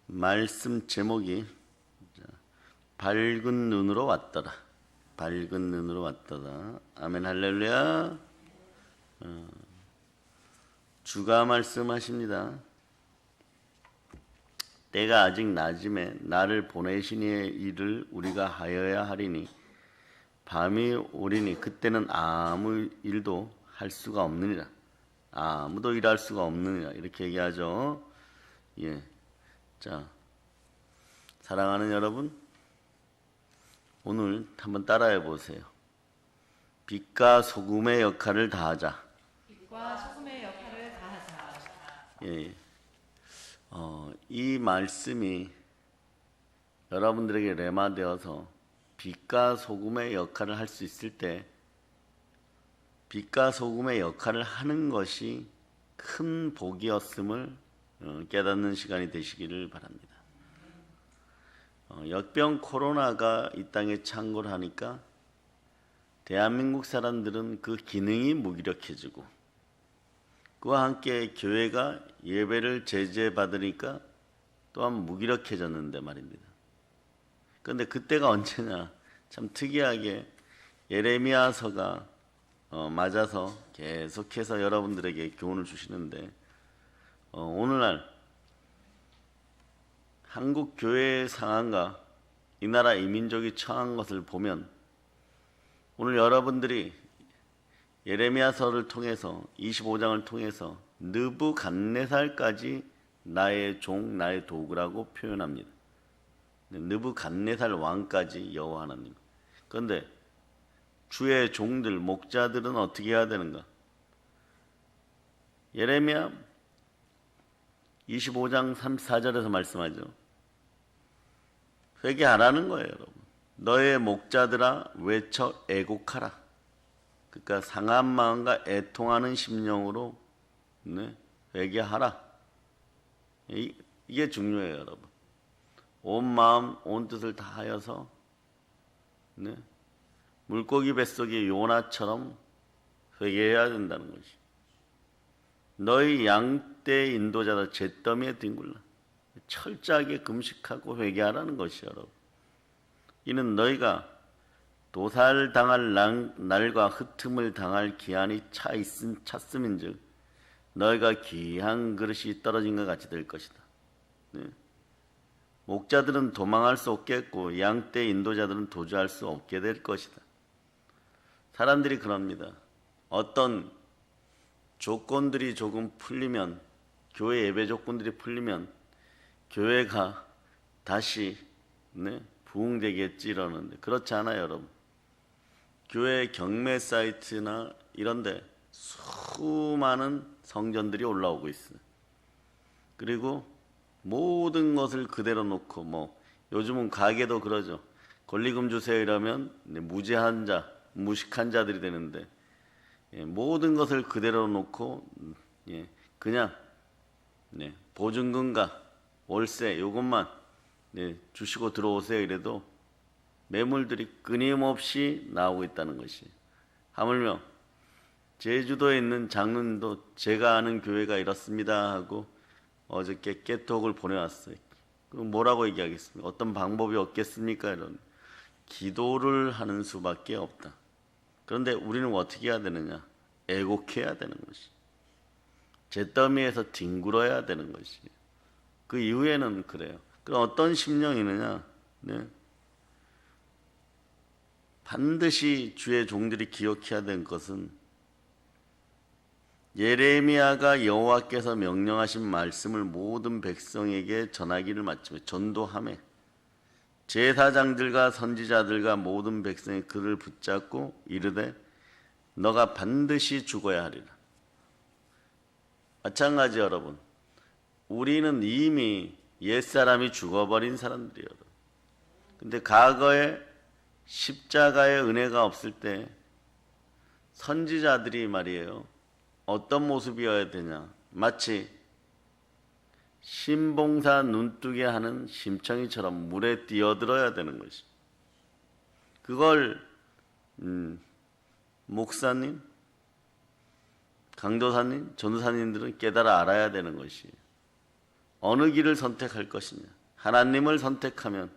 말씀 제목이 밝은 눈으로 왔더라. 밝은 눈으로 왔더라. 아멘 할렐루야. 주가 말씀하십니다. 때가 아직 낮음에 나를 보내신 이의 일을 우리가 하여야 하리니 밤이 오리니 그때는 아무 일도 할 수가 없느니라. 아무도 일할 수가 없느니라. 이렇게 얘기하죠. 예. 자, 사랑하는 여러분, 오늘 한번 따라해 보세요. 빛과 소금의 역할을 다하자. 빛과 소금의 역할을 다하자. 예. 이 말씀이 여러분들에게 레마되어서 빛과 소금의 역할을 할 수 있을 때 빛과 소금의 역할을 하는 것이 큰 복이었음을 깨닫는 시간이 되시기를 바랍니다. 역병 코로나가 이 땅에 창궐 하니까 대한민국 사람들은 그 기능이 무기력해지고 그와 함께 교회가 예배를 제재받으니까 또한 무기력해졌는데 말입니다. 그런데 그때가 언제냐? 참 특이하게 예레미야서가 맞아서 계속해서 여러분들에게 교훈을 주시는데 오늘날 한국 교회의 상황과 이 나라 이민족이 처한 것을 보면 오늘 여러분들이 예레미야서를 통해서 25장을 통해서 느부갓네살까지 나의 종, 나의 도구라고 표현합니다. 느부갓네살 왕까지 여호와 하나님. 그런데 주의 종들, 목자들은 어떻게 해야 되는가? 예레미야 25장 34절에서 말씀하죠. 회개하라는 거예요, 여러분. 너의 목자들아 외쳐 애곡하라. 그러니까 상한 마음과 애통하는 심령으로 회개하라. 이게 중요해요, 여러분. 온 마음, 온 뜻을 다하여서 물고기 뱃속의 요나처럼 회개해야 된다는 것이. 너희 양떼 인도자다 잿더미에 뒹굴라. 철저하게 금식하고 회개하라는 것이 여러분. 이는 너희가 도살당할 날과 흩음을 당할 기한이 찼음인즉 너희가 귀한 그릇이 떨어진 것 같이 될 것이다. 목자들은 도망할 수 없겠고 양떼 인도자들은 도주할 수 없게 될 것이다. 사람들이 그럽니다. 어떤 조건들이 조금 풀리면, 교회 예배 조건들이 풀리면 교회가 다시 부흥되겠지 이러는데 그렇지 않아요, 여러분. 교회 경매 사이트나 이런데 수많은 성전들이 올라오고 있어요. 그리고 모든 것을 그대로 놓고 요즘은 가게도 그러죠. 권리금 주세요 이러면 무죄한 자, 무식한 자들이 되는데 모든 것을 그대로 놓고 그냥 보증금과 월세 요것만 주시고 들어오세요 이래도 매물들이 끊임없이 나오고 있다는 것이. 하물며 제주도에 있는 장로님도 제가 아는 교회가 이렇습니다 하고 어저께 깨톡을 보내왔어요. 그럼 뭐라고 얘기하겠습니까? 어떤 방법이 없겠습니까? 이런 기도를 하는 수밖에 없다. 그런데 우리는 어떻게 해야 되느냐? 애곡해야 되는 것이. 잿더미에서 뒹굴어야 되는 것이. 그 이후에는 그래요. 그럼 어떤 심령이느냐? 반드시 주의 종들이 기억해야 될 것은 예레미야가 여호와께서 명령하신 말씀을 모든 백성에게 전하기를 마치며 전도하며 제사장들과 선지자들과 모든 백성이 그를 붙잡고 이르되 너가 반드시 죽어야 하리라. 마찬가지 여러분. 우리는 이미 옛사람이 죽어버린 사람들이에요. 근데 과거에 십자가의 은혜가 없을 때 선지자들이 말이에요. 어떤 모습이어야 되냐? 마치 신봉사 눈뜨게 하는 심청이처럼 물에 뛰어들어야 되는 것이. 그걸 목사님, 강도사님, 전도사님들은 깨달아 알아야 되는 것이. 어느 길을 선택할 것이냐. 하나님을 선택하면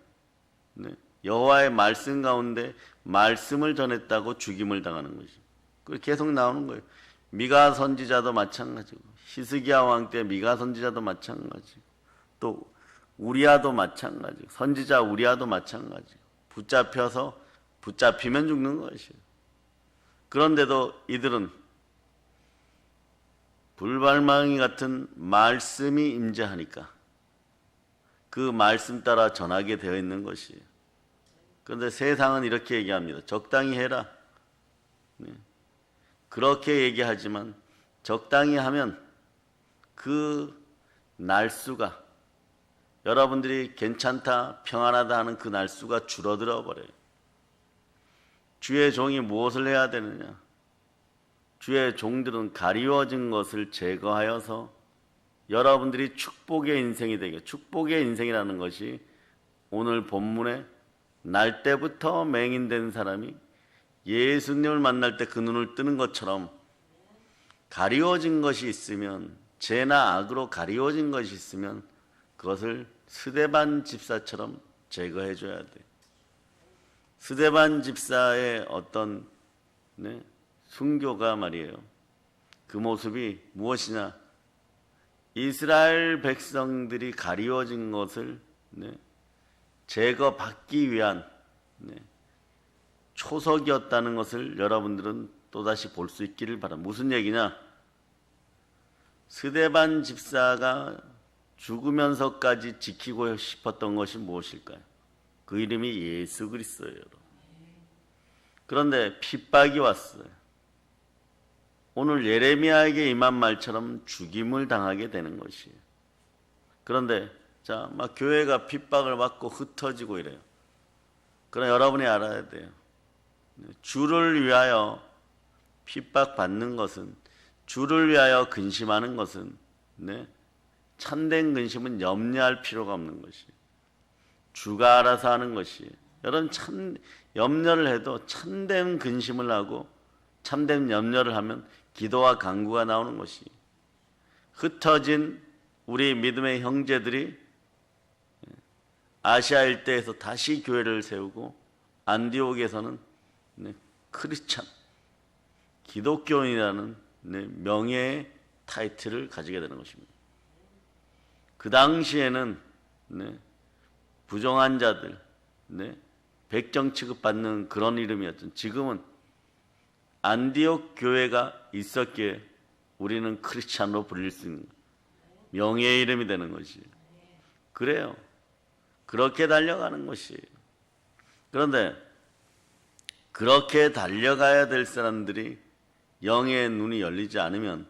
네, 여호와의 말씀 가운데 말씀을 전했다고 죽임을 당하는 것이. 그 계속 나오는 거예요. 미가 선지자도 마찬가지고 히스기야 왕 때 미가 선지자도 마찬가지고 또 우리야도 마찬가지고 선지자 우리야도 마찬가지고 붙잡히면 죽는 것이에요. 그런데도 이들은 불발망이 같은 말씀이 임재하니까 그 말씀 따라 전하게 되어 있는 것이에요. 그런데 세상은 이렇게 얘기합니다. 적당히 해라. 네. 그렇게 얘기하지만 적당히 하면 그 날수가 여러분들이 괜찮다, 평안하다 하는 그 날수가 줄어들어 버려요. 주의 종이 무엇을 해야 되느냐? 주의 종들은 가리워진 것을 제거하여서 여러분들이 축복의 인생이 되게, 축복의 인생이라는 것이 오늘 본문에 날 때부터 맹인된 사람이 예수님을 만날 때 그 눈을 뜨는 것처럼 가리워진 것이 있으면, 죄나 악으로 가리워진 것이 있으면 그것을 스데반 집사처럼 제거해 줘야 돼. 스데반 집사의 어떤 순교가 말이에요. 그 모습이 무엇이냐? 이스라엘 백성들이 가리워진 것을 제거받기 위한 초석이었다는 것을 여러분들은 또다시 볼 수 있기를 바랍니다. 무슨 얘기냐? 스데반 집사가 죽으면서까지 지키고 싶었던 것이 무엇일까요? 그 이름이 예수 그리스도예요. 여러분. 그런데 핍박이 왔어요. 오늘 예레미야에게 임한 말처럼 죽임을 당하게 되는 것이에요. 그런데 막 교회가 핍박을 받고 흩어지고 이래요. 그러나 여러분이 알아야 돼요. 주를 위하여 핍박받는 것은, 주를 위하여 근심하는 것은 참된 근심은 염려할 필요가 없는 것이에요. 주가 알아서 하는 것이에요. 여러분 염려를 해도 참된 근심을 하고 참된 염려를 하면 기도와 간구가 나오는 것이. 흩어진 우리 믿음의 형제들이 아시아 일대에서 다시 교회를 세우고 안디옥에서는 크리스찬, 기독교인이라는 명예의 타이틀을 가지게 되는 것입니다. 그 당시에는 부정한 자들, 백정 취급받는 그런 이름이었죠. 지금은 안디옥 교회가 있었기에 우리는 크리스찬으로 불릴 수 있는 명예의 이름이 되는 것이에요. 그래요. 그렇게 달려가는 것이에요. 그런데 그렇게 달려가야 될 사람들이 영의 눈이 열리지 않으면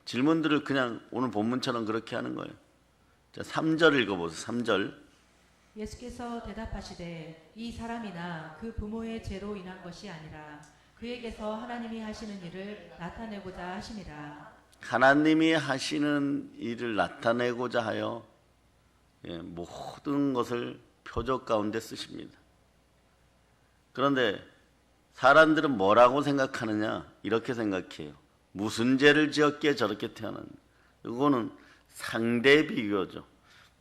질문들을 그냥 오늘 본문처럼 그렇게 하는 거예요. 자, 3절 읽어보세요. 3절. 예수께서 대답하시되 이 사람이나 그 부모의 죄로 인한 것이 아니라 그에게서 하나님이 하시는 일을 나타내고자 하심이라. 하나님이 하시는 일을 나타내고자 하여 모든 것을 표적 가운데 쓰십니다. 그런데 사람들은 뭐라고 생각하느냐? 이렇게 생각해요. 무슨 죄를 지었기에 저렇게 태어났냐? 이거는 상대 비교죠.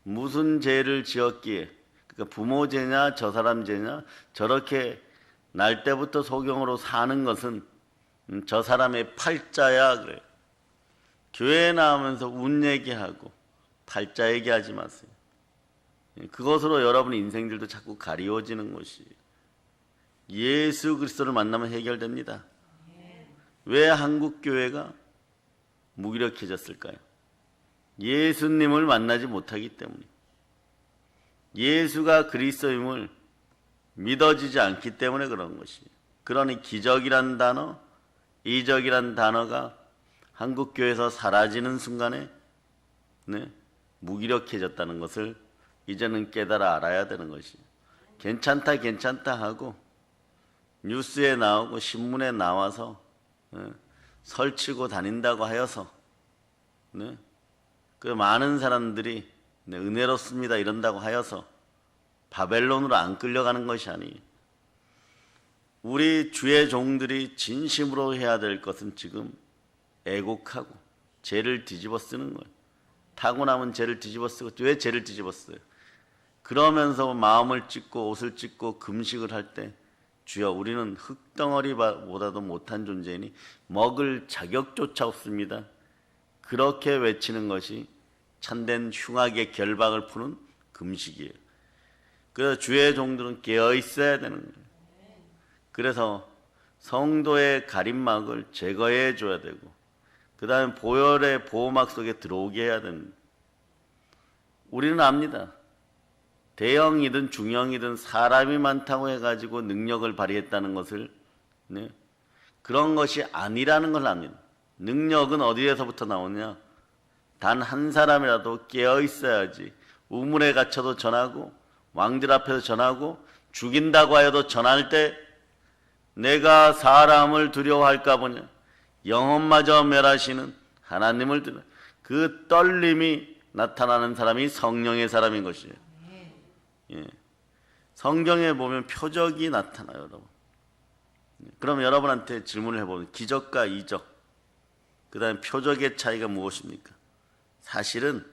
무슨 죄를 지었기에, 그러니까 부모 죄냐 저 사람 죄냐, 저렇게 날 때부터 소경으로 사는 것은 저 사람의 팔자야 그래요. 교회에 나오면서 운 얘기하고 팔자 얘기하지 마세요. 그것으로 여러분 인생들도 자꾸 가리워지는 것이에요. 예수 그리스도를 만나면 해결됩니다. 왜 한국 교회가 무기력해졌을까요? 예수님을 만나지 못하기 때문에. 예수가 그리스도임을 믿어지지 않기 때문에 그런 것이에요. 그러니 기적이란 단어, 이적이란 단어가 한국 교회에서 사라지는 순간에 무기력해졌다는 것을 이제는 깨달아 알아야 되는 것이에요. 괜찮다 하고 뉴스에 나오고 신문에 나와서 설치고 다닌다고 하여서 그 많은 사람들이 은혜롭습니다 이런다고 하여서 바벨론으로 안 끌려가는 것이 아니에요. 우리 주의 종들이 진심으로 해야 될 것은 지금 애곡하고 죄를 뒤집어 쓰는 거예요. 타고나면 죄를 뒤집어쓰고 왜 죄를 뒤집었어요? 그러면서 마음을 찢고 옷을 찢고 금식을 할 때 주여 우리는 흙덩어리보다도 못한 존재이니 먹을 자격조차 없습니다. 그렇게 외치는 것이 참된 흉악의 결박을 푸는 금식이에요. 그래서 주의 종들은 깨어 있어야 되는 거예요. 그래서 성도의 가림막을 제거해 줘야 되고 그 다음에 보혈의 보호막 속에 들어오게 해야 됩니다. 우리는 압니다. 대형이든 중형이든 사람이 많다고 해가지고 능력을 발휘했다는 것을 그런 것이 아니라는 걸 압니다. 능력은 어디에서부터 나오냐? 단 한 사람이라도 깨어 있어야지 우물에 갇혀도 전하고 왕들 앞에서 전하고 죽인다고 하여도 전할 때 내가 사람을 두려워할까 보냐 영혼마저 멸하시는 하나님을 두려 그 떨림이 나타나는 사람이 성령의 사람인 것이에요. 예. 성경에 보면 표적이 나타나요, 여러분. 그럼 여러분한테 질문을 해보면 기적과 이적, 그 다음에 표적의 차이가 무엇입니까? 사실은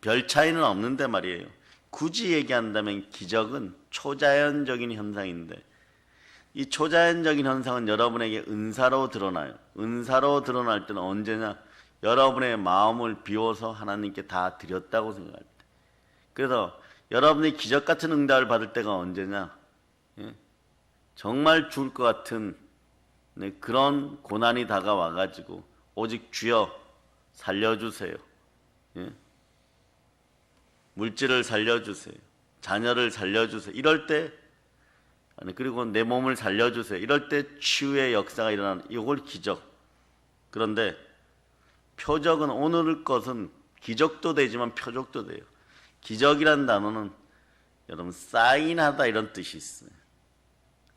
별 차이는 없는데 말이에요. 굳이 얘기한다면 기적은 초자연적인 현상인데 이 초자연적인 현상은 여러분에게 은사로 드러나요. 은사로 드러날 때는 언제냐? 여러분의 마음을 비워서 하나님께 다 드렸다고 생각할 때. 그래서 여러분이 기적 같은 응답을 받을 때가 언제냐? 정말 죽을 것 같은 그런 고난이 다가와가지고 오직 주여 살려주세요. 물질을 살려주세요. 자녀를 살려주세요. 이럴 때 그리고 내 몸을 살려주세요. 이럴 때 치유의 역사가 일어나는 이걸 기적. 그런데 표적은 오늘 것은 기적도 되지만 표적도 돼요. 기적이라는 단어는 여러분 사인하다 이런 뜻이 있어요.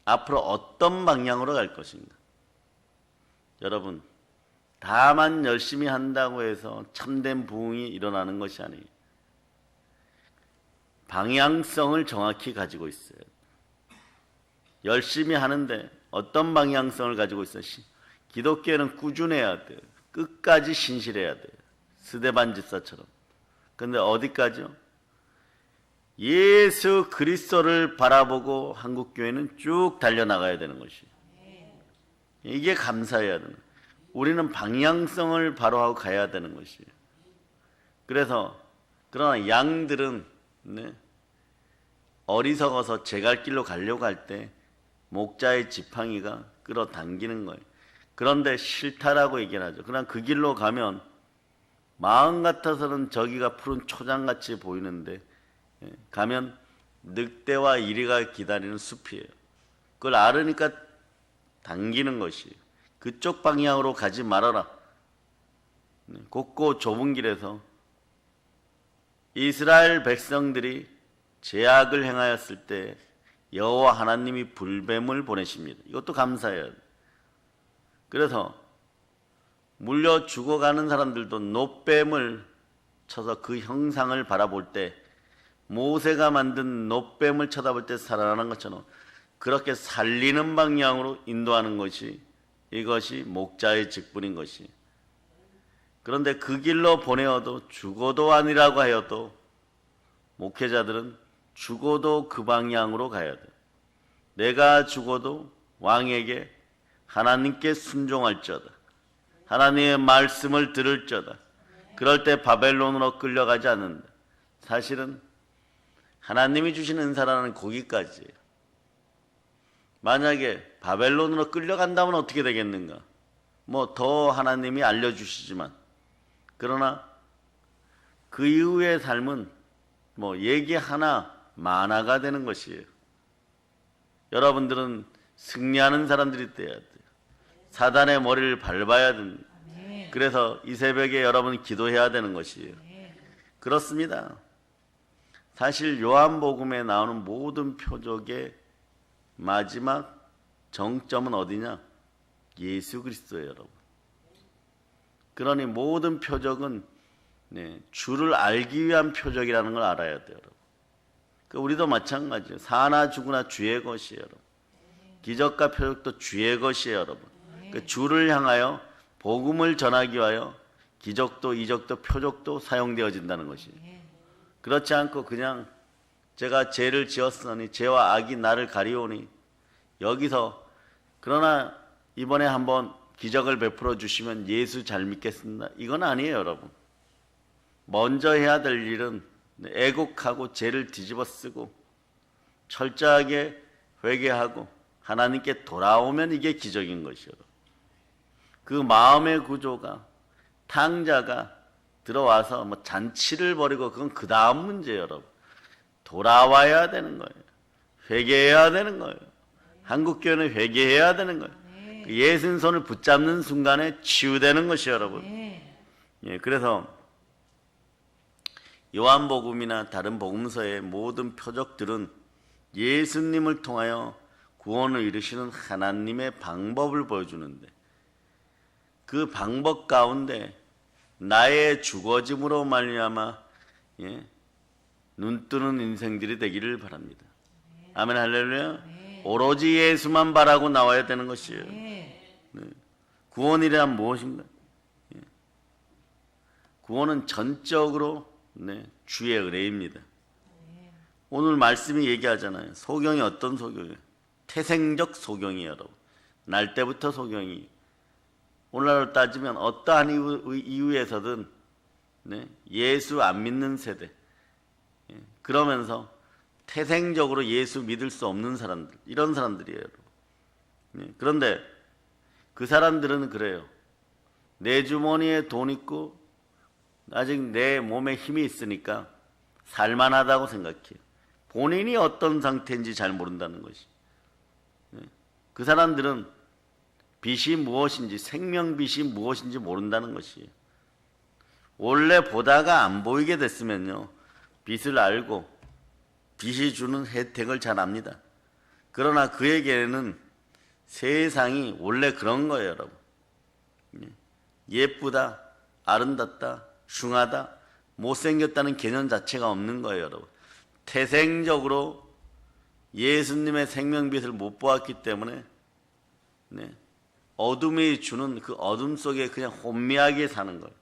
앞으로 어떤 방향으로 갈 것인가. 여러분 다만 열심히 한다고 해서 참된 부흥이 일어나는 것이 아니에요. 방향성을 정확히 가지고 있어요. 열심히 하는데 어떤 방향성을 가지고 있어요? 기독교는 꾸준해야 돼요. 끝까지 신실해야 돼요. 스데반 집사처럼. 근데 어디까지요? 예수 그리스도를 바라보고 한국교회는 쭉 달려나가야 되는 것이에요. 이게 감사해야 되는 거예요. 우리는 방향성을 바로 하고 가야 되는 것이에요. 그래서 그러나 양들은 어리석어서 제 갈 길로 가려고 할 때 목자의 지팡이가 끌어당기는 거예요. 그런데 싫다라고 얘기를 하죠. 그러나 그 길로 가면 마음 같아서는 저기가 푸른 초장같이 보이는데 가면 늑대와 이리가 기다리는 숲이에요. 그걸 알으니까 당기는 것이에요. 그쪽 방향으로 가지 말아라. 곱고 좁은 길에서 이스라엘 백성들이 죄악을 행하였을 때 여호와 하나님이 불뱀을 보내십니다. 이것도 감사해야 돼요. 그래서 물려 죽어가는 사람들도 노뱀을 쳐서 그 형상을 바라볼 때 모세가 만든 노뱀을 쳐다볼 때 살아나는 것처럼 그렇게 살리는 방향으로 인도하는 것이 이것이 목자의 직분인 것이. 그런데 그 길로 보내어도 죽어도 아니라고 하여도 목회자들은 죽어도 그 방향으로 가야 돼. 내가 죽어도 왕에게 하나님께 순종할지어다. 하나님의 말씀을 들을지어다. 그럴 때 바벨론으로 끌려가지 않는다. 사실은 하나님이 주신 은사라는 거기까지예요. 만약에 바벨론으로 끌려간다면 어떻게 되겠는가? 뭐 더 하나님이 알려주시지만 그러나 그 이후의 삶은 뭐 얘기 하나 만화가 되는 것이에요. 여러분들은 승리하는 사람들이 돼야 돼요. 사단의 머리를 밟아야 됩니다. 그래서 이 새벽에 여러분 기도해야 되는 것이에요. 그렇습니다. 사실 요한복음에 나오는 모든 표적의 마지막 정점은 어디냐? 예수 그리스도예요, 여러분. 그러니 모든 표적은 주를 알기 위한 표적이라는 걸 알아야 돼요, 여러분. 우리도 마찬가지예요. 사나 죽으나 주의 것이에요, 여러분. 기적과 표적도 주의 것이에요, 여러분. 주를 향하여 복음을 전하기 위하여 기적도 이적도 표적도 사용되어진다는 것이. 아멘. 그렇지 않고 그냥 제가 죄를 지었으니 죄와 악이 나를 가리오니 여기서 그러나 이번에 한번 기적을 베풀어 주시면 예수 잘 믿겠습니다. 이건 아니에요, 여러분. 먼저 해야 될 일은 애곡하고 죄를 뒤집어 쓰고 철저하게 회개하고 하나님께 돌아오면 이게 기적인 것이요. 그 마음의 구조가 탕자가 들어와서 뭐 잔치를 벌이고 그건 그 다음 문제예요, 여러분. 돌아와야 되는 거예요. 회개해야 되는 거예요. 한국교회는 회개해야 되는 거예요. 그 예수님 손을 붙잡는 순간에 치유되는 것이에요, 여러분. 예, 그래서 요한복음이나 다른 복음서의 모든 표적들은 예수님을 통하여 구원을 이루시는 하나님의 방법을 보여주는데 그 방법 가운데 나의 죽어짐으로 말미암아 눈뜨는 인생들이 되기를 바랍니다. 아멘, 할렐루야. 오로지 예수만 바라고 나와야 되는 것이에요. 구원이란 무엇인가? 구원은 전적으로 주의 은혜입니다. 오늘 말씀이 얘기하잖아요. 소경이 어떤 소경이에요? 태생적 소경이에요, 여러분. 날 때부터 소경이. 오늘날로 따지면 어떠한 이유에서든 예수 안 믿는 세대. 그러면서 태생적으로 예수 믿을 수 없는 사람들, 이런 사람들이에요, 여러분. 그런데 그 사람들은 그래요. 내 주머니에 돈 있고 아직 내 몸에 힘이 있으니까 살만하다고 생각해요. 본인이 어떤 상태인지 잘 모른다는 것이. 그 사람들은 빛이 무엇인지, 생명빛이 무엇인지 모른다는 것이에요. 원래 보다가 안 보이게 됐으면요, 빛을 알고 빛이 주는 혜택을 잘 압니다. 그러나 그에게는 세상이 원래 그런 거예요, 여러분. 예쁘다, 아름답다, 흉하다, 못생겼다는 개념 자체가 없는 거예요, 여러분. 태생적으로 예수님의 생명빛을 못 보았기 때문에 어둠이 주는 그 어둠 속에 그냥 혼미하게 사는 거예요.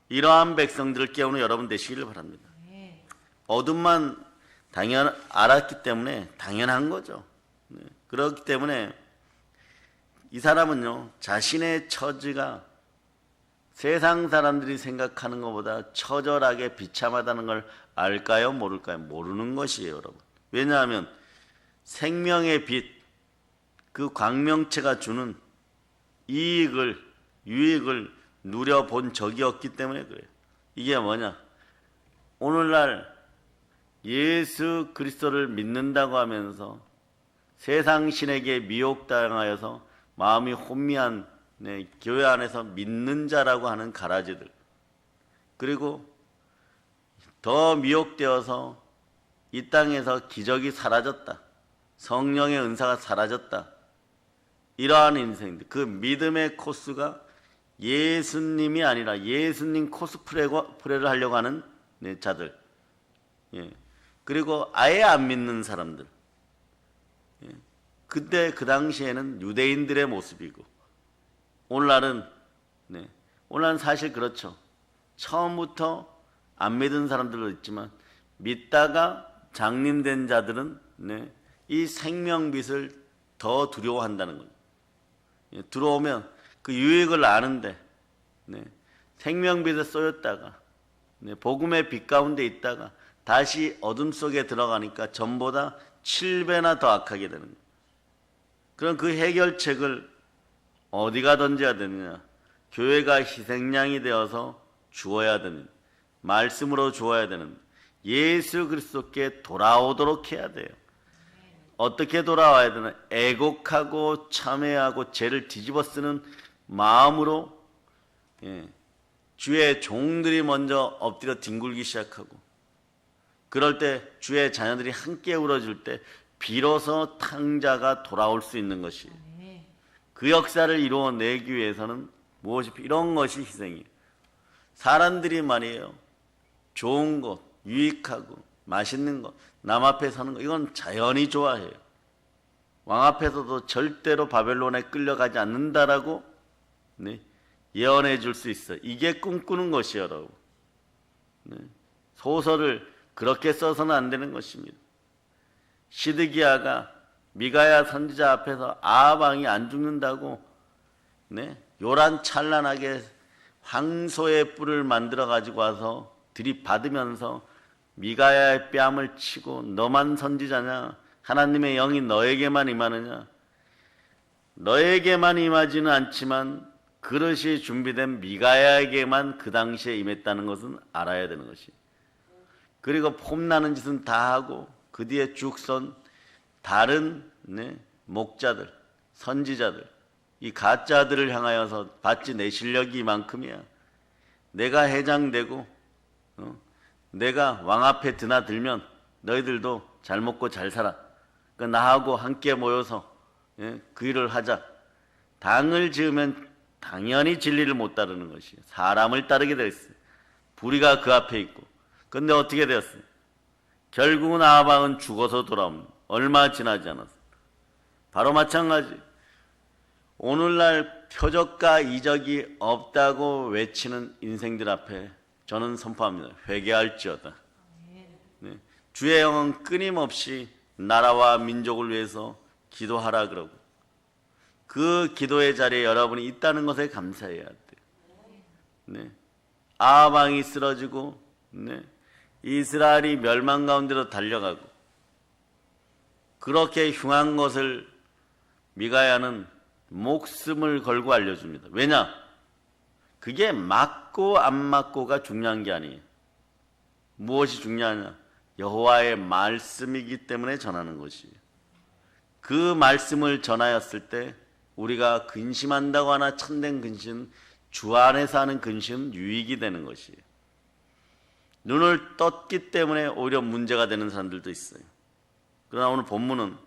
이러한 백성들을 깨우는 여러분 되시기를 바랍니다. 어둠만 알았기 때문에 당연한 거죠. 그렇기 때문에 이 사람은요, 자신의 처지가 세상 사람들이 생각하는 것보다 처절하게 비참하다는 걸 알까요? 모를까요? 모르는 것이에요, 여러분. 왜냐하면 생명의 빛, 그 광명체가 주는 유익을 누려본 적이 없기 때문에 그래요. 이게 뭐냐? 오늘날 예수 그리스도를 믿는다고 하면서 세상 신에게 미혹당하여서 마음이 혼미한 교회 안에서 믿는 자라고 하는 가라지들, 그리고 더 미혹되어서 이 땅에서 기적이 사라졌다, 성령의 은사가 사라졌다, 이러한 인생들, 그 믿음의 코스가 예수님이 아니라 예수님 코스프레를 하려고 하는 자들, 그리고 아예 안 믿는 사람들. 그때 그 당시에는 유대인들의 모습이고, 오늘날은 사실 그렇죠. 처음부터 안 믿은 사람들도 있지만 믿다가 장림된 자들은 이 생명빛을 더 두려워한다는 거예요. 들어오면 그 유익을 아는데 생명빛에 쏘였다가 복음의 빛 가운데 있다가 다시 어둠 속에 들어가니까 전보다 7배나 더 악하게 되는 거예요. 그럼 그 해결책을 어디가 던져야 되느냐? 교회가 희생양이 되어서 주어야 되는, 말씀으로 주어야 되는 예수 그리스도께 돌아오도록 해야 돼요. 어떻게 돌아와야 되나? 애곡하고 참회하고 죄를 뒤집어 쓰는 마음으로 주의 종들이 먼저 엎드려 뒹굴기 시작하고, 그럴 때 주의 자녀들이 함께 울어줄 때 비로소 탕자가 돌아올 수 있는 것이에요. 그 역사를 이루어내기 위해서는 무엇이 이런 것이 희생이에요. 사람들이 말이에요, 좋은 것, 유익하고 맛있는 것, 남 앞에 사는 것, 이건 자연히 좋아해요. 왕 앞에서도 절대로 바벨론에 끌려가지 않는다라고 예언해 줄 수 있어. 이게 꿈꾸는 것이에요, 여러분. 네. 소설을 그렇게 써서는 안 되는 것입니다. 시드기야가 미가야 선지자 앞에서 아합 왕이 안 죽는다고 네, 요란찬란하게 황소의 뿔을 만들어 가지고 와서 들이받으면서 미가야의 뺨을 치고 너만 선지자냐? 하나님의 영이 너에게만 임하느냐? 너에게만 임하지는 않지만 그릇이 준비된 미가야에게만 그 당시에 임했다는 것은 알아야 되는 것이. 그리고 폼나는 짓은 다 하고 그 뒤에 죽선 다른 목자들, 선지자들, 이 가짜들을 향하여서 봤지 내 실력이 이만큼이야. 내가 해장되고 내가 왕 앞에 드나들면 너희들도 잘 먹고 잘 살아. 그러니까 나하고 함께 모여서 그 일을 하자. 당을 지으면 당연히 진리를 못 따르는 것이에요. 사람을 따르게 되었어요. 불의가 그 앞에 있고. 근데 어떻게 되었어요? 결국은 아합 왕은 죽어서 돌아옵니다. 얼마 지나지 않았어요. 바로 마찬가지. 오늘날 표적과 이적이 없다고 외치는 인생들 앞에 저는 선포합니다. 회개할지어다. 네. 주의 영은 끊임없이 나라와 민족을 위해서 기도하라 그러고 그 기도의 자리에 여러분이 있다는 것에 감사해야 돼요. 네. 아합 왕이 쓰러지고 이스라엘이 멸망 가운데로 달려가고 그렇게 흉한 것을 미가야는 목숨을 걸고 알려줍니다. 왜냐? 그게 맞고 안 맞고가 중요한 게 아니에요. 무엇이 중요하냐? 여호와의 말씀이기 때문에 전하는 것이에요. 그 말씀을 전하였을 때 우리가 근심한다고 하나 참된 근심, 주 안에서 하는 근심은 유익이 되는 것이에요. 눈을 떴기 때문에 오히려 문제가 되는 사람들도 있어요. 그러나 오늘 본문은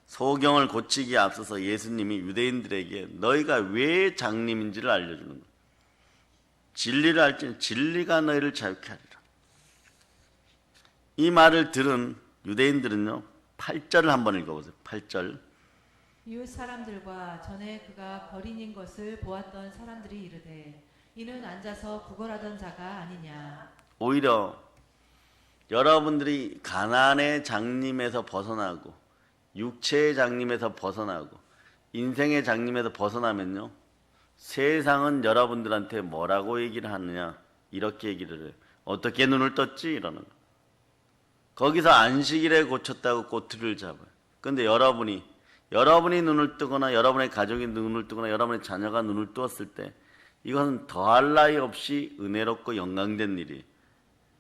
소경을 고치기에 앞서서 예수님이 유대인들에게 너희가 왜 장님인지를 알려주는 거예요. 진리를 알지는 진리가 너희를 자유케 하리라. 이 말을 들은 유대인들은요 8절을 한번 읽어보세요. 8절. 이웃 사람들과 전에 그가 거린인 것을 보았던 사람들이 이르되 이는 앉아서 구걸하던 자가 아니냐. 오히려 여러분들이 가난의 장님에서 벗어나고 육체의 장님에서 벗어나고 인생의 장님에서 벗어나면요 세상은 여러분들한테 뭐라고 얘기를 하느냐 이렇게 얘기를 해요. 어떻게 눈을 떴지? 이러는 거예요. 거기서 안식일에 고쳤다고 꼬투리를 잡아요. 그런데 여러분이 눈을 뜨거나 여러분의 가족이 눈을 뜨거나 여러분의 자녀가 눈을 뜨었을 때 이것은 더할 나위 없이 은혜롭고 영광된 일이에요.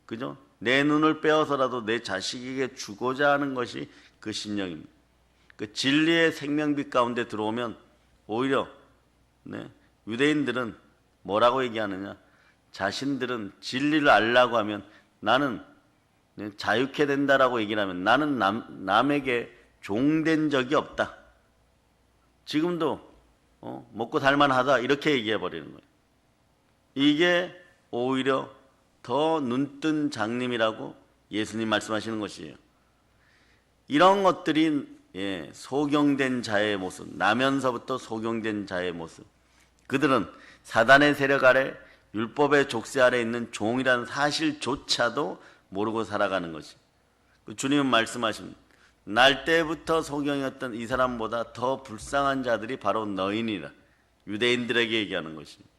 그죠? 내 눈을 빼어서라도 내 자식에게 주고자 하는 것이 그 심령입니다. 그 진리의 생명빛 가운데 들어오면 오히려 유대인들은 뭐라고 얘기하느냐? 자신들은 진리를 알려고 하면 나는 자유케 된다라고 얘기를 하면 나는 남에게 종된 적이 없다. 지금도 먹고 살만하다 이렇게 얘기해 버리는 거예요. 이게 오히려 더 눈뜬 장님이라고 예수님 말씀하시는 것이에요. 이런 것들이 소경된 자의 모습, 나면서부터 소경된 자의 모습. 그들은 사단의 세력 아래 율법의 족쇄 아래 있는 종이라는 사실조차도 모르고 살아가는 것이. 주님은 말씀하십니다. 날 때부터 소경이었던 이 사람보다 더 불쌍한 자들이 바로 너희니라. 유대인들에게 얘기하는 것입니다.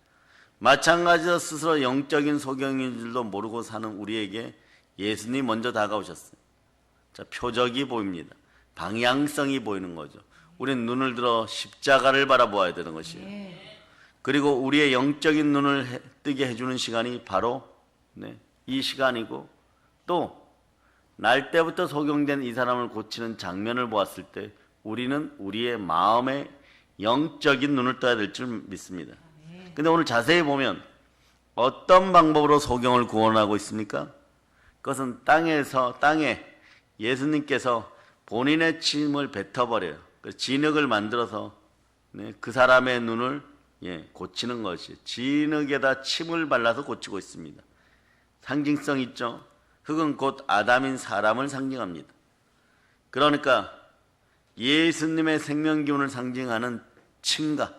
마찬가지로 스스로 영적인 소경인 줄도 모르고 사는 우리에게 예수님이 먼저 다가오셨어요. 자, 표적이 보입니다. 방향성이 보이는 거죠. 우리는 눈을 들어 십자가를 바라보아야 되는 것이에요. 그리고 우리의 영적인 눈을 뜨게 해주는 시간이 바로 이 시간이고 또 날 때부터 소경된 이 사람을 고치는 장면을 보았을 때 우리는 우리의 마음의 영적인 눈을 떠야 될 줄 믿습니다. 근데 오늘 자세히 보면 어떤 방법으로 소경을 구원하고 있습니까? 그것은 땅에 예수님께서 본인의 침을 뱉어버려요. 진흙을 만들어서 그 사람의 눈을 고치는 것이 진흙에다 침을 발라서 고치고 있습니다. 상징성 있죠? 흙은 곧 아담인 사람을 상징합니다. 그러니까 예수님의 생명기운을 상징하는 침과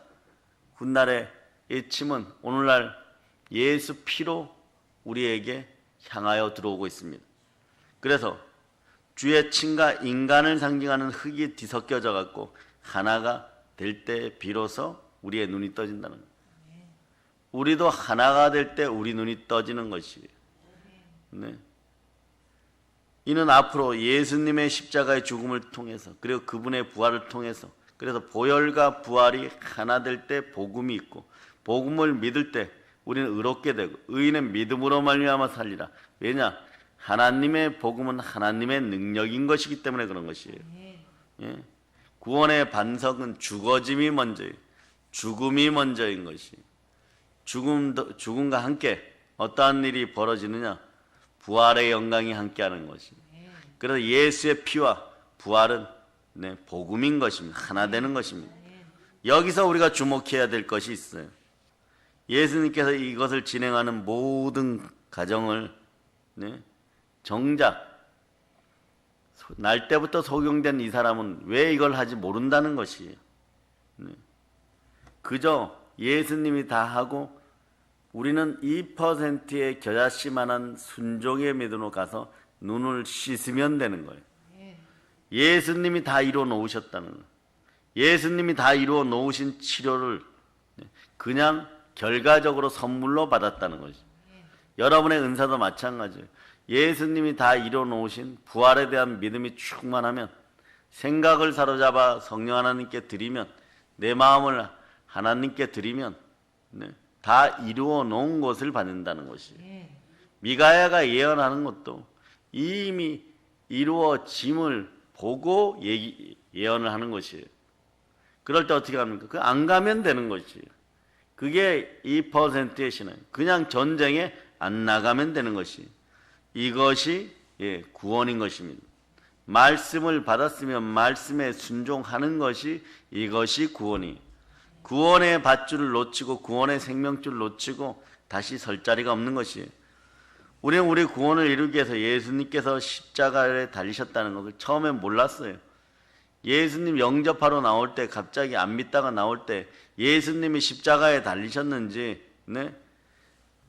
훗날에 이 침은 오늘날 예수 피로 우리에게 향하여 들어오고 있습니다. 그래서 주의 침과 인간을 상징하는 흙이 뒤섞여져 갖고 하나가 될 때 비로소 우리의 눈이 떠진다는 거예요. 우리도 하나가 될 때 우리 눈이 떠지는 것이에요. 네. 이는 앞으로 예수님의 십자가의 죽음을 통해서 그리고 그분의 부활을 통해서 그래서 보혈과 부활이 하나 될 때 복음이 있고 복음을 믿을 때 우리는 의롭게 되고 의인은 믿음으로 말미암아 살리라. 왜냐? 하나님의 복음은 하나님의 능력인 것이기 때문에 그런 것이에요. 예. 구원의 반석은 죽어짐이 먼저예요. 죽음이 먼저인 것이. 죽음과 함께 어떠한 일이 벌어지느냐? 부활의 영광이 함께하는 것입니다. 그래서 예수의 피와 부활은 복음인 것입니다. 하나 되는 것입니다. 여기서 우리가 주목해야 될 것이 있어요. 예수님께서 이것을 진행하는 모든 과정을 정작 날 때부터 소경된 이 사람은 왜 이걸 하지 모른다는 것이에요. 그저 예수님이 다 하고 우리는 2%의 겨자씨만한 순종의 믿음으로 가서 눈을 씻으면 되는 거예요. 예수님이 다 이루어 놓으셨다는 거예요. 예수님이 다 이루어 놓으신 치료를 그냥 결과적으로 선물로 받았다는 것이죠. 여러분의 은사도 마찬가지예요. 예수님이 다 이루어 놓으신 부활에 대한 믿음이 충만하면 생각을 사로잡아 성령 하나님께 드리면 내 마음을 하나님께 드리면 다 이루어 놓은 것을 받는다는 것이에요. 미가야가 예언하는 것도 이미 이루어짐을 보고 예언을 하는 것이에요. 그럴 때 어떻게 합니까? 안 가면 되는 것이에요. 그게 2%의 신앙. 그냥 전쟁에 안 나가면 되는 것이. 이것이 구원인 것입니다. 말씀을 받았으면 말씀에 순종하는 것이 이것이 구원이. 구원의 밧줄을 놓치고 구원의 생명줄을 놓치고 다시 설 자리가 없는 것이에요. 우리는 우리 구원을 이루기 위해서 예수님께서 십자가에 달리셨다는 것을 처음에 몰랐어요. 예수님 영접하러 나올 때 갑자기 안 믿다가 나올 때 예수님이 십자가에 달리셨는지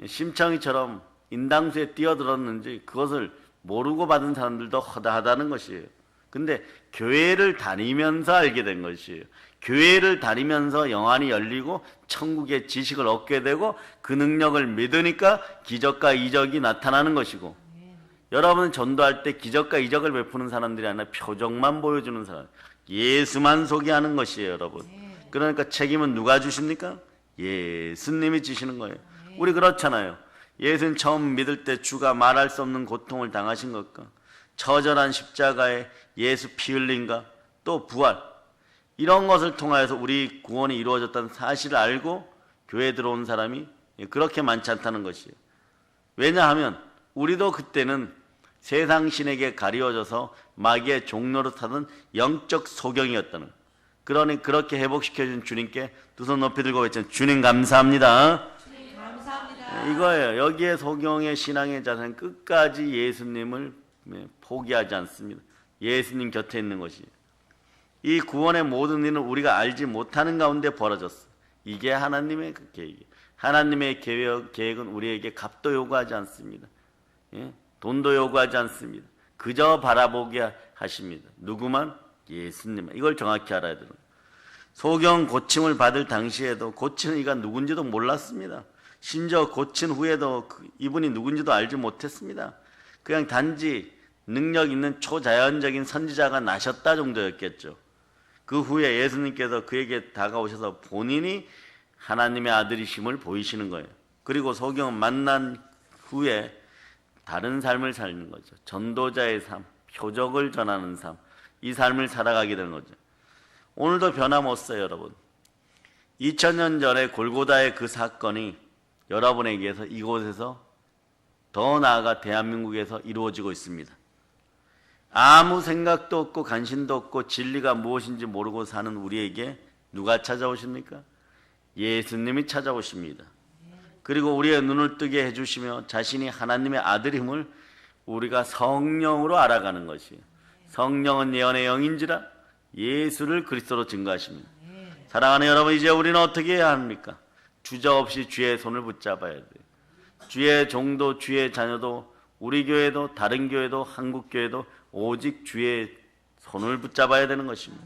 심청이처럼 인당수에 뛰어들었는지 그것을 모르고 받은 사람들도 허다하다는 것이에요. 근데 교회를 다니면서 알게 된 것이에요. 교회를 다니면서 영안이 열리고 천국의 지식을 얻게 되고 그 능력을 믿으니까 기적과 이적이 나타나는 것이고 여러분은 전도할 때 기적과 이적을 베푸는 사람들이 아니라 표정만 보여주는 사람, 예수만 소개하는 것이에요, 여러분. 그러니까 책임은 누가 주십니까? 예수님이 주시는 거예요. 우리 그렇잖아요. 예수님 처음 믿을 때 주가 말할 수 없는 고통을 당하신 것과 처절한 십자가에 예수 피 흘린가 또 부활 이런 것을 통하여서 우리 구원이 이루어졌다는 사실을 알고 교회에 들어온 사람이 그렇게 많지 않다는 것이에요. 왜냐하면 우리도 그때는 세상 신에게 가리워져서 마귀의 종로로 타던 영적 소경이었다는 거예요. 그러니 그렇게 회복시켜준 주님께 두 손 높이 들고 외치는 주님 감사합니다. 주님 감사합니다. 이거예요. 여기에 소경의 신앙의 자세는 끝까지 예수님을 포기하지 않습니다. 예수님 곁에 있는 것이에요. 이 구원의 모든 일은 우리가 알지 못하는 가운데 벌어졌어. 이게 하나님의 계획이에요. 하나님의 계획은 우리에게 값도 요구하지 않습니다. 돈도 요구하지 않습니다. 그저 바라보게 하십니다. 누구만? 예수님만. 이걸 정확히 알아야 되는 거예요. 소경 고침을 받을 당시에도 고치는 이가 누군지도 몰랐습니다. 심지어 고친 후에도 이분이 누군지도 알지 못했습니다. 그냥 단지 능력 있는 초자연적인 선지자가 나셨다 정도였겠죠. 그 후에 예수님께서 그에게 다가오셔서 본인이 하나님의 아들이심을 보이시는 거예요. 그리고 소경은 만난 후에 다른 삶을 사는 거죠. 전도자의 삶, 표적을 전하는 삶, 이 삶을 살아가게 되는 거죠. 오늘도 변함없어요, 여러분. 2000년 전에 골고다의 그 사건이 여러분에게서 이곳에서 더 나아가 대한민국에서 이루어지고 있습니다. 아무 생각도 없고 관심도 없고 진리가 무엇인지 모르고 사는 우리에게 누가 찾아오십니까? 예수님이 찾아오십니다. 그리고 우리의 눈을 뜨게 해주시며 자신이 하나님의 아들임을 우리가 성령으로 알아가는 것이에요. 성령은 예언의 영인지라 예수를 그리스도로 증거하십니다. 사랑하는 여러분, 이제 우리는 어떻게 해야 합니까? 주저없이 주의 손을 붙잡아야 돼. 주의 종도 주의 자녀도 우리 교회도 다른 교회도 한국 교회도 오직 주의 손을 붙잡아야 되는 것입니다.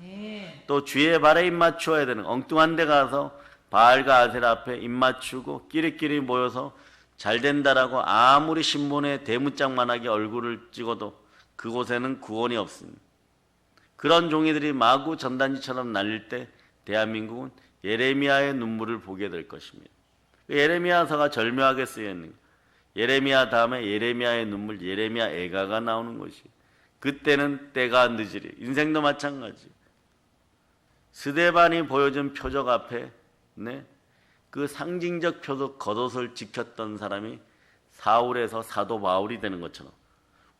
또 주의 발에 입 맞추어야 되는, 엉뚱한 데 가서 바알과 아세라 앞에 입 맞추고 끼리끼리 모여서 잘 된다라고 아무리 신문에 대문짝만하게 얼굴을 찍어도 그곳에는 구원이 없습니다. 그런 종이들이 마구 전단지처럼 날릴 때 대한민국은 예레미야의 눈물을 보게 될 것입니다. 예레미야서가 절묘하게 쓰여있는, 예레미야 다음에 예레미야의 눈물, 예레미야 애가가 나오는 것이, 그때는 때가 늦으리. 인생도 마찬가지. 스데반이 보여준 표적 앞에 그 상징적 표적 겉옷을 지켰던 사람이 사울에서 사도 바울이 되는 것처럼,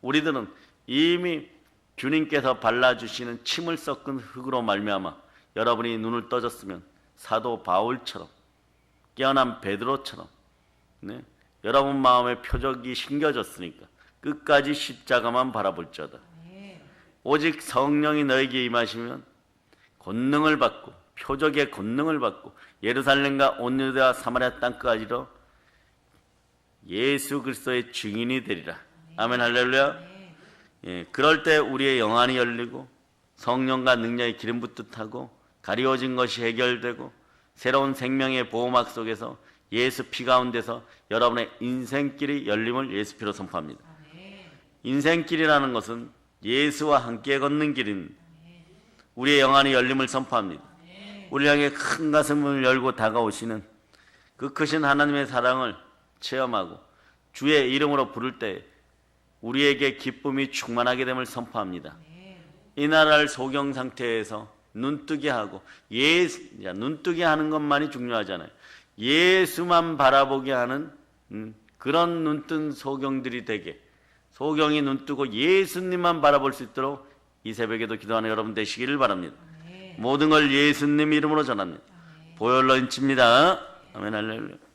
우리들은 이미 주님께서 발라주시는 침을 섞은 흙으로 말미암아 여러분이 눈을 떠졌으면 사도 바울처럼, 깨어난 베드로처럼 여러분 마음에 표적이 심겨졌으니까 끝까지 십자가만 바라볼지어다. 오직 성령이 너에게 임하시면 권능을 받고, 표적의 권능을 받고 예루살렘과 온 유대와 사마리아 땅까지로 예수 그리스도의 증인이 되리라. 아멘, 할렐루야. 그럴 때 우리의 영안이 열리고 성령과 능력의 기름 붓듯하고 가리워진 것이 해결되고 새로운 생명의 보호막 속에서 예수 피 가운데서 여러분의 인생길이 열림을 예수 피로 선포합니다. 인생길이라는 것은 예수와 함께 걷는 길입니다. 우리의 영안이 열림을 선포합니다. 우리 향해 큰 가슴을 열고 다가오시는 그 크신 하나님의 사랑을 체험하고 주의 이름으로 부를 때 우리에게 기쁨이 충만하게 됨을 선포합니다. 이 나라를 소경 상태에서 눈뜨게 하고, 눈뜨게 하는 것만이 중요하잖아요. 예수만 바라보게 하는 그런 눈뜬 소경들이 되게, 소경이 눈뜨고 예수님만 바라볼 수 있도록 이 새벽에도 기도하는 여러분 되시기를 바랍니다. 모든 걸 예수님 이름으로 전합니다. 보혈로 인칩니다. 아멘, 할렐루야.